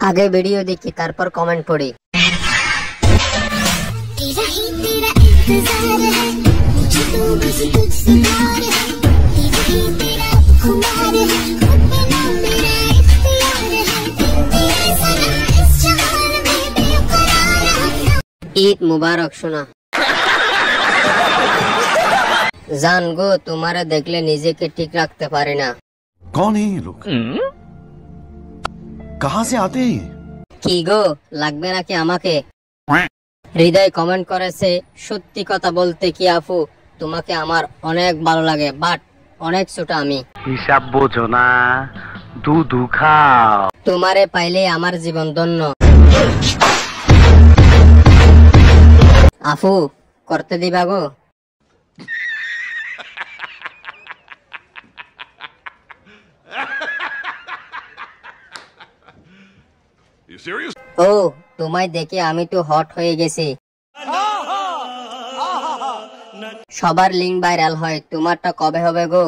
আগে ভিডিও দেখি তারপর কমেন্ট পড়ি। ঈদ মুবারক শোনা। জান গো, তোমারে দেখলে নিজেকে ঠিক রাখতে পারি না। कौन है ये लोग? कहाँ से आते हैं? কি গো, লাগবে নাকি আমাকে? হৃদয় কমেন্ট করেছে, সত্যি কথা বলতে কি আপু, তোমাকে আমার অনেক ভালো লাগে, বাট অনেক ছোট আমি। হিসাব বোঝো না, দুধু খাও। তোমারে পাইলে আমার জীবন ধন্য। আপু করতে দিবা গো? ও, তোমায় দেখে আমি তো হট হয়ে গেছি। সবার লিঙ্ক ভাইরাল হয়, তোমারটা কবে হবে গো?